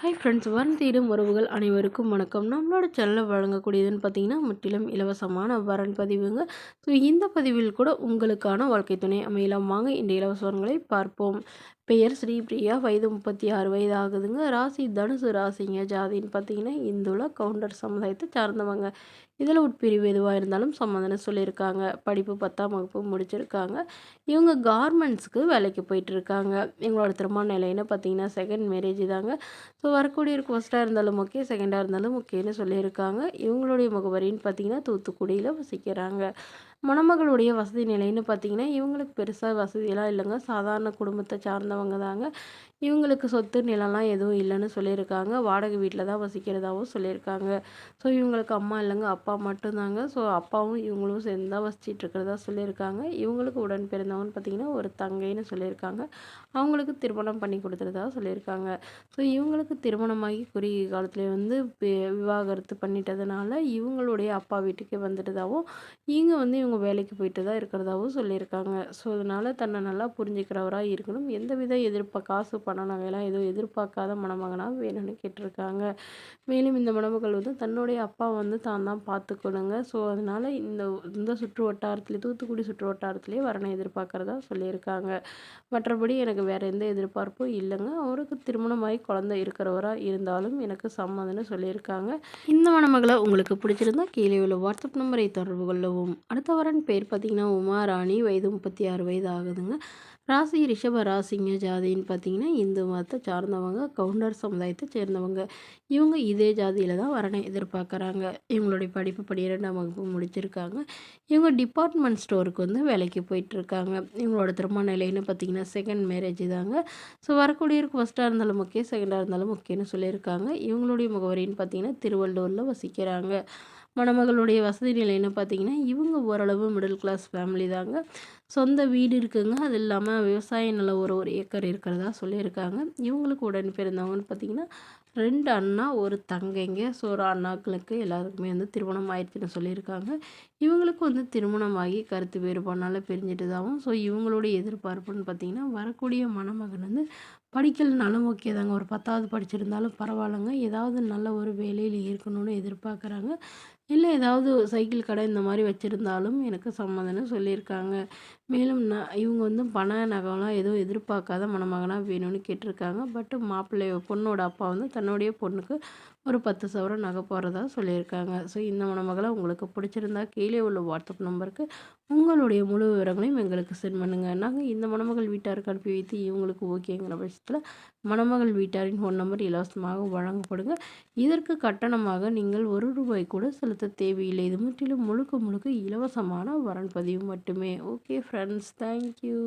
Hi friends, வரன் தேடும் உறவுகள் அனைவருக்கும் வணக்கம். நம்மளோட சேனலில் வழங்கக்கூடியதுன்னு பார்த்தீங்கன்னா முற்றிலும் இலவசமான வரன் பதிவுங்க. ஸோ இந்த பதிவில் கூட உங்களுக்கான வாழ்க்கை துணை அமையலாம். வாங்க இந்த இலவச வரன்களை பார்ப்போம். பெயர் ஸ்ரீபிரியா, வயது 36 வயது ஆகுதுங்க. ராசி தனுசு ராசிங்க. ஜாதின்னு பார்த்தீங்கன்னா இந்துல கவுண்டர் சமுதாயத்தை சார்ந்தவங்க. இதில் உட்பிரிவு எதுவாக இருந்தாலும் சம்மதம்னு சொல்லியிருக்காங்க. படிப்பு 10ஆம் வகுப்பு முடிச்சிருக்காங்க. இவங்க கார்மெண்ட்ஸ்க்கு வேலைக்கு போயிட்டுருக்காங்க. இவங்களோட திருமண நிலைன்னு பார்த்தீங்கன்னா செகண்ட் மேரேஜ் தாங்க. ஸோ வரக்கூடியவருக்கு ஃபஸ்ட்டாக இருந்தாலும் ஓகே, செகண்டாக இருந்தாலும் ஓகேன்னு சொல்லியிருக்காங்க. இவங்களுடைய முகவரின்னு பார்த்தீங்கன்னா தூத்துக்குடியில் வசிக்கிறாங்க. மணமகளுடைய வசதி நிலைன்னு பார்த்தீங்கன்னா இவங்களுக்கு பெருசாக வசதியெல்லாம் இல்லைங்க. சாதாரண குடும்பத்தை சார்ந்தவங்க தாங்க. இவங்களுக்கு சொத்து நிலம்லாம் எதுவும் இல்லைன்னு சொல்லியிருக்காங்க. வாடகை வீட்டில் தான் வசிக்கிறதாகவும் சொல்லியிருக்காங்க. ஸோ இவங்களுக்கு அம்மா இல்லைங்க, அப்பா மட்டும்தாங்க. ஸோ அப்பாவும் இவங்களும் சேர்ந்து தான் வசிச்சிட்டு இருக்கிறதா சொல்லியிருக்காங்க. இவங்களுக்கு உடன் பிறந்தவங்கன்னு பார்த்தீங்கன்னா ஒரு தங்கைன்னு சொல்லியிருக்காங்க. அவங்களுக்கு திருமணம் பண்ணி கொடுத்துறதா சொல்லியிருக்காங்க. ஸோ இவங்களுக்கு திருமணமாகி குறுகிய காலத்தில் விவாகரத்து பண்ணிட்டதுனால இவங்களுடைய அப்பா வீட்டுக்கே வந்துட்டதாகவும் இவங்க வேலைக்கு போயிட்டு தான் இருக்கிறதாகவும் சொல்லியிருக்காங்க. ஸோ அதனால் தன்னை நல்லா புரிஞ்சுக்கிறவராக இருக்கணும். எந்தவித காசு பணம் நகையெல்லாம் எதுவும் எதிர்பார்க்காத மணமகனாக வேணும்னு கேட்டிருக்காங்க. மேலும் இந்த மணமகள் தன்னுடைய அப்பா தான் தான் பார்த்துக்கணுங்க. ஸோ அதனால் இந்த இந்த சுற்று வட்டாரத்துலேயே தூத்துக்குடி சுற்று வட்டாரத்துலேயே வரனை எதிர்பார்க்குறதா சொல்லியிருக்காங்க. மற்றபடி எனக்கு வேறு எந்த எதிர்பார்ப்பும் இல்லைங்க. அவருக்கு திருமணமாகி குழந்தை இருக்கிறவராக இருந்தாலும் எனக்கு சம்மதம்னு சொல்லியிருக்காங்க. இந்த மணமகளை உங்களுக்கு பிடிச்சிருந்தா கீழே உள்ள வாட்ஸ்அப் நம்பரை தொடர்பு கொள்ளவும். அடுத்த வரன் பேர் பார்த்தீங்கன்னா உமாராணி, வயது 36 வயது ஆகுதுங்க. ராசி ரிஷப ராசிங்க. ஜாதின்னு பார்த்தீங்கன்னா இந்து மதத்தை சார்ந்தவங்க, கவுண்டர் சமுதாயத்தை சேர்ந்தவங்க. இவங்க இதே ஜாதியில் தான் வரனை எதிர்பார்க்குறாங்க. இவங்களுடைய படிப்பு 12ஆம் வகுப்பு முடிச்சிருக்காங்க. இவங்க டிபார்ட்மெண்ட் ஸ்டோருக்கு வேலைக்கு போயிட்டுருக்காங்க. இவங்களோட திருமண நிலைன்னு பார்த்தீங்கன்னா செகண்ட் மேரேஜ் தாங்க. ஸோ வரக்கூடியவருக்கு ஃபஸ்ட்டாக இருந்தாலும் ஓகே, செகண்டாக இருந்தாலும் ஓகேன்னு சொல்லியிருக்காங்க. இவங்களுடைய முகவரின்னு பார்த்தீங்கன்னா திருவள்ளூரில் வசிக்கிறாங்க. மணமகளுடைய வசதி நிலைன்னு பார்த்தீங்கன்னா இவங்க ஓரளவு மிடில் கிளாஸ் ஃபேமிலி தாங்க. சொந்த வீடு இருக்குங்க. அது இல்லாமல் விவசாய நிலம் ஒரு ஏக்கர் இருக்கிறதா சொல்லியிருக்காங்க. இவங்களுக்கு உடன் பிறந்தவங்கன்னு பார்த்தீங்கன்னா 2 அண்ணா 1 தங்கைங்க. ஸோ ஒரு அண்ணாக்களுக்கு எல்லாருக்குமே திருமணம் ஆயிடுச்சுன்னு சொல்லியிருக்காங்க. இவங்களுக்கு திருமணமாகி கருத்து வேறுபாடுனால பிரிஞ்சிட்டதாகவும். ஸோ இவங்களுடைய எதிர்பார்ப்புன்னு பார்த்தீங்கன்னா வரக்கூடிய மணமகன் படிக்கலனாலும் ஓகே தாங்க. ஒரு 10வது படிச்சிருந்தாலும் பரவாயில்லைங்க. ஏதாவது நல்ல ஒரு வேலையில் இருக்கணும்னு எதிர்பார்க்குறாங்க. இல்லை ஏதாவது சைக்கிள் கடை இந்த மாதிரி வச்சுருந்தாலும் எனக்கு சம்மதம்னு சொல்லியிருக்காங்க. மேலும் இவங்க பண நகைலாம் எதுவும் எதிர்பார்க்காத மணமகனாக வேணும்னு கேட்டிருக்காங்க. பட் பொண்ணோட அப்பா தன்னுடைய பொண்ணுக்கு ஒரு 10 சவரன் நகை போடுறதா சொல்லியிருக்காங்க. ஸோ இந்த மணமகளை உங்களுக்கு பிடிச்சிருந்தா கீழே உள்ள வாட்ஸ்அப் நம்பருக்கு உங்களுடைய முழு விவரங்களையும் எங்களுக்கு சென்ட் பண்ணுங்கள். நாங்கள் இந்த மணமகள் வீட்டாருக்கு அனுப்பி வைத்து இவங்களுக்கு ஓகேங்கிற பட்சத்தில் மணமகள் வீட்டாரின் ஃபோன் நம்பர் இலவசமாக வழங்கப்படுங்க. இதற்கு கட்டணமாக நீங்கள் ₹1 கூட செலுத்த தேவையில்லை. இது முற்றிலும் முழுக்க முழுக்க இலவசமான வரன் பதிவு மட்டுமே. Okay friends, thank you.